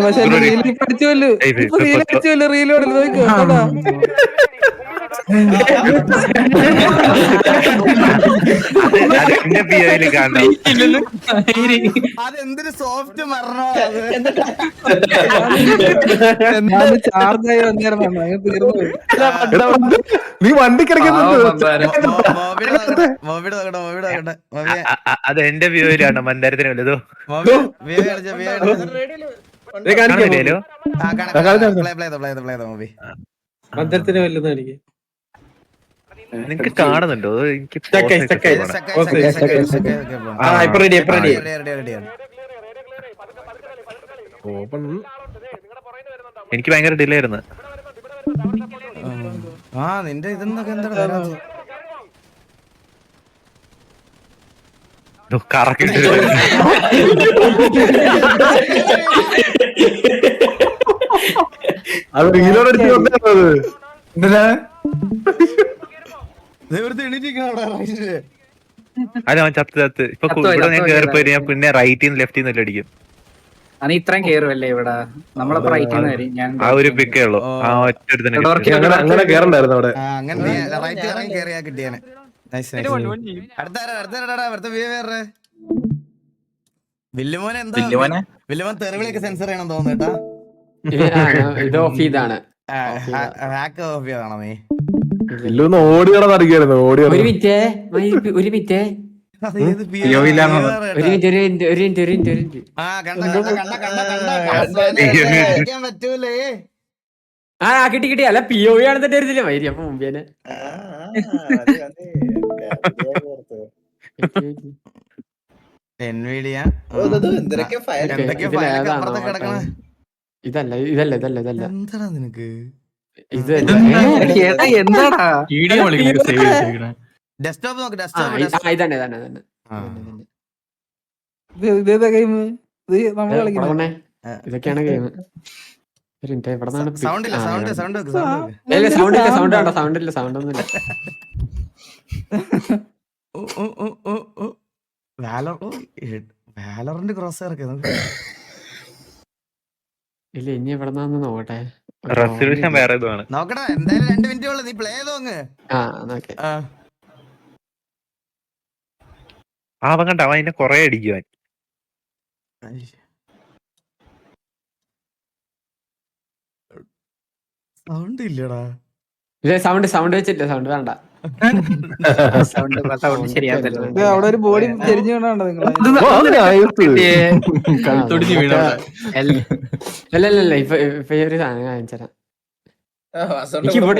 പക്ഷെ റീലിൽ പഠിച്ചല്ലോ, ഇപ്പൊ റീൽ അടിച്ചല്ലോ, റീലോട് നോക്കോ കേട്ടാ. അതെന്റെ പിയോയില് കാണണം. അതെന്തൊരു സോഫ്റ്റ് മരണോ ഞാൻ ചാർജ് ആയി വന്നിരുന്നു, അങ്ങനെ തീർന്നു പോയി. നീ വണ്ടിക്കിടക്കുന്നത് അതെന്റെ പിയോയിലാണ് മന്ദാരത്തിന് വലുതോ കാണില്ലല്ലോ. മന്ദരത്തിന് വല്ലതും എനിക്ക് നിങ്ങക്ക് കാണുന്നുണ്ടോ? എനിക്ക് ഇപ്പൊ റെഡി എനിക്ക് ഭയങ്കര ഡിലേ ആയിരുന്നു. നിന്റെ ഇതെന്നൊക്കെ എന്താണ് കറക്കിട്ട് അത് റീലോടടിച്ച് കൊണ്ടത് എന്തിനാ? അല്ല അവൻ ചത്ത് ഇപ്പൊ ഇവിടെ ഞാൻ കേറിപ്പോയി ഞാൻ പിന്നെ റൈറ്റിൽ നിന്ന് ലെഫ്റ്റിൽ നിന്ന് അടിക്കും. അത് ഇത്രയും കേറുമല്ലേ ഇവിടെ നമ്മളപ്പോ റൈറ്റിൽ നിന്ന് ഞാൻ ആ ഒരു പിക്കേ ഉള്ളൂ. ആ ഒറ്റ അങ്ങനെ കേറണ്ടായിരുന്നു അവിടെ. കിട്ടിയാണ്. വില്ലുമോനെ എന്താ വില്ലുമോൻ തെറിവിളിയൊക്കെ സെൻസർ ചെയ്യണം തോന്നുന്നു കേട്ടാ. ഇത് ഓഫ് ചെയ്താണ്. ഹാക്ക് ഓഫ് ചെയ്താണോ നീ? ഇല്ലൊന്ന് ഓടിയോടെ അറിയായിരുന്നു. ഓടിയോ ഒരു മിനിറ്റ് ഒരു മിനിറ്റ് പറ്റൂലേ. കിട്ടി കിട്ടി. അല്ല പി ഒ ആണ് തന്നെ വരുന്നില്ല വൈരി അപ്പൊ മുമ്പേനെ ഇതല്ല ഇതല്ല ഇതല്ല ഇതല്ല എന്താടാ നിനക്ക് ഇത് എന്താടാ ഡെസ്ക്ടോപ്പ് നോക്ക്. ഡെസ്ക്ടോപ്പ് ഇതന്നെ ഇതന്നെ ഇതന്നെ ഇതേതാ ഗെയിം? ഇത് നമ്മള് കളിക്കണേ. ഇതൊക്കെയാണ് ഗെയിം. സൗണ്ട് ഇല്ല. സൗണ്ട് സൗണ്ട് സൗണ്ട് ഇല്ല. സൗണ്ട് വേണ്ട. സൗണ്ട് ഇല്ല. സൗണ്ട് ഒന്നും ഇല്ല. വാലറിന്റെ ക്രോസ് ഇറക്കി ഇല്ല ഇനി എവിടെന്നാന്ന് നോക്കട്ടെ. റെസൊല്യൂഷൻ വേറെ ഇതാണ്. നോക്കടാ. എന്തായാലും 2 മിനിറ്റ് ഉള്ളു. നീ പ്ലേ ചെയ്തോങ്ങ്. അവൻ കണ്ട അവൻ അതിനെ കൊറേ അടിക്കുവാൻ. സൗണ്ട് ഇല്ലടാ. സൗണ്ട് സൗണ്ട് വെച്ചില്ല. സൗണ്ട് വേണ്ട. അവിടെ ഒരു ബോഡി ചെരിഞ്ഞു കൊണ്ടാണ്ടോ നിങ്ങളെ? അല്ലല്ല ഇപ്പൊ ഒരു സാധനം കാണിച്ചരാം.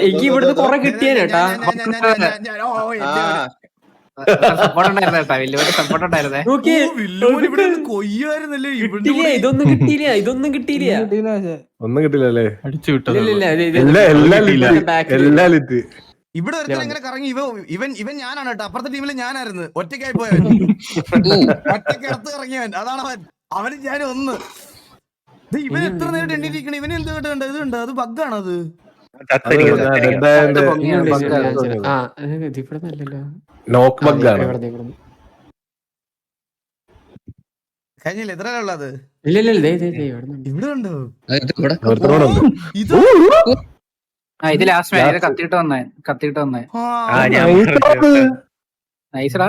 എനിക്ക് ഇവിടുന്ന് കൊറേ കിട്ടിയേട്ടാ. ഇതൊന്നും കിട്ടിയില്ല. ഇതൊന്നും കിട്ടിയില്ല. ഒന്നും കിട്ടില്ലല്ലേ? ഇവിടെ ഒരുത്തൻ എങ്ങനെ കറങ്ങി. ഇവൻ ഞാനാണ് കേട്ടോ. അപ്പുറത്തെ ടീമിൽ ഞാനായിരുന്നു. ഒറ്റയ്ക്കായി പോയവൻ. ഒറ്റയ്ക്ക് ഇടത്ത് ഇറങ്ങിയവൻ. അതാണ് അവന് ഞാൻ ഒന്ന്. ഇവൻ എത്ര നേരം എണ്ണിരിക്കണം. ഇവന് എന്ത് കേട്ടോ ഇതുണ്ട്. അത് ബഗ്ഗാണ്. അത് നോക്ക് ബഗ്ഗാണ്. കഴിഞ്ഞില്ല. എത്ര ഉള്ളത്? ഇവിടെ ഉണ്ടോ? ഇത് ലാസ്റ്റ് കത്തിയിട്ട് വന്നേ. നൈസടാ.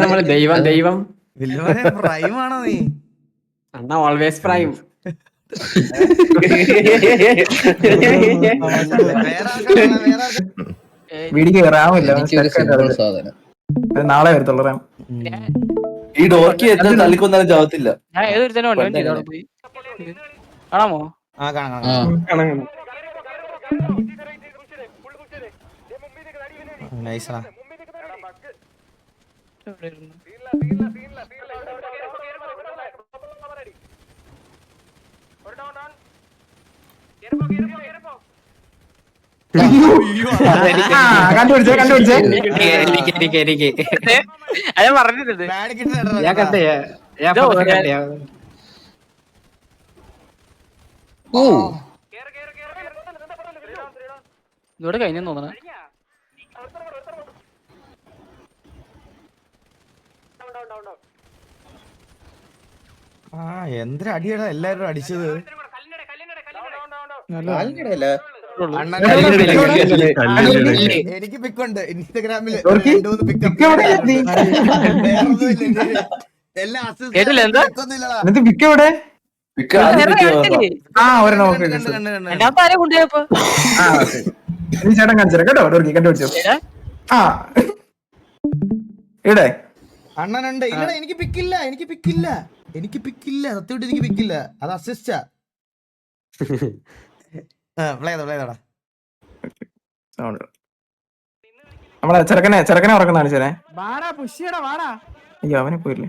നമ്മള് ദൈവം പ്രൈമാണോ നീ? അണ്ണാ ഓൾവേസ് പ്രൈം. നാളെ വരത്തുള്ളൂ റാം. ഈ ഡോർക്കി എത്ര തള്ളിക്കൊന്നാലും ചാവത്തില്ല. ഞാൻ ഏതൊരു തന്നെ പോയി കാണാമോ? നൈസാ. കണ്ടുപിടിച്ചേ. അത് പറഞ്ഞിട്ടുണ്ട്. ഞാൻ കണ്ടേ. ഇവിടെ കഴിഞ്ഞെന്ന് തോന്നണ. ആ എന്തൊരു അടിയടാ എല്ലാരും അടിച്ചത്. എനിക്ക് പിക്കുണ്ട് ഇൻസ്റ്റഗ്രാമില് 2-3 പിക്കപ്പ്. എല്ലാം കേട്ടില്ല എന്താ? എന്നിട്ട് പിക്ക് എവിടെ? ആ ഒരു നോക്ക് രണ്ടാമത്തെ ആരെ കൊണ്ടുപോയപ്പോ ആ നീ ചേട്ടൻ കാണിച്ചു കേട്ടോ ഡോർക്കി കണ്ടുപിടിച്ചോ. ആ ഇവിടെ അണ്ണനുണ്ട്. ഇല്ലടാ എനിക്ക് പിക്കില്ല സത്യമായിട്ട് എനിക്ക് പിക്കില്ല. അത് അസിസ്റ്റാ. പ്ലേ ചെയ്തോടാ. നമ്മളെ ചെറുക്കനെ ഉറക്കുന്ന കാണിച്ചേ. അയ്യോ അവനെ പോയില്ലേ.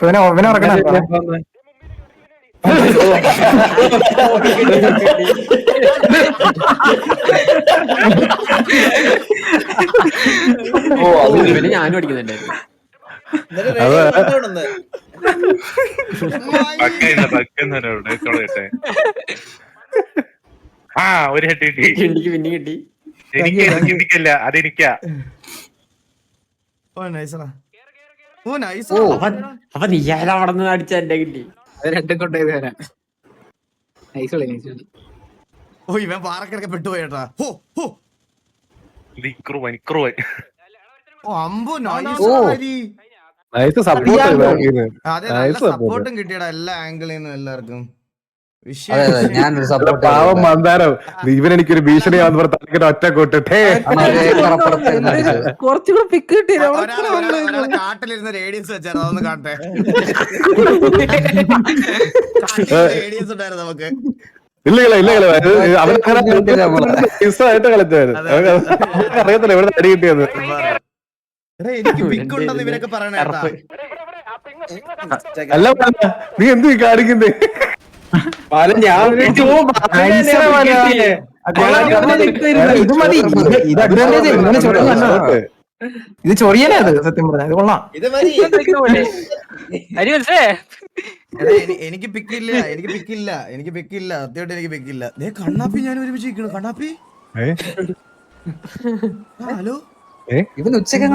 ഇവനെ ഉറക്കണ ഞാനും അടിക്കുന്നുണ്ടായിരുന്നു. ആ ഒരു ഹെഡ് കിട്ടി. എനിക്ക് പിന്നെ കിട്ടി. എനിക്കില്ല അതെനിക്കാ. അപ്പൊ നീ അവിടെ നിന്ന് അടിച്ച എന്റെ കിട്ടി. രണ്ടും കൊണ്ടുപോയി വരാം. ഓ ഇവൻ പാറക്കിടക്കെ പെട്ടുപോയേട്ടാ. അമ്പു നൈസ് സപ്പോർട്ട്. അതെ നല്ല സപ്പോർട്ടും കിട്ടിയടാ എല്ലാ ആംഗിളിൽ നിന്നും എല്ലാവർക്കും. പാവം മന്ദാരം ഇവനെനിക്കൊരു ഭീഷണിയാന്ന് പറഞ്ഞ ഒറ്റ കൂട്ടിട്ടേ കുറച്ചുകൂടെ പിക്ക് കിട്ടിയില്ല. കാട്ടിലിരുന്ന് റേഡിയസ് വെച്ചാൽ അതൊന്ന് കാണട്ടെ. റേഡിയസ് ഉണ്ടായിരുന്നു നമുക്ക്. ഇല്ല അവനായിട്ട് കളിച്ചായിരുന്നു. അറിയത്തില്ല ഇവിടെ അടി കിട്ടിയത്. എനിക്ക് പിക്ക് ഉണ്ടെന്ന് ഇവരൊക്കെ പറയണ. അല്ല നീ എന്ത് കാണിക്കുന്നേ? ഇത് ചൊറിയനാ സത്യം പറഞ്ഞ. ഇത് കൊള്ളാം. എനിക്ക് പിക്കില്ല സത്യമായിട്ട് എനിക്ക് പിക്കില്ല. കണ്ണാപ്പി ഞാൻ ഒരുമിച്ച് കണ്ണാപ്പി. ഹലോ ഇവൻ ഉച്ചക്ക്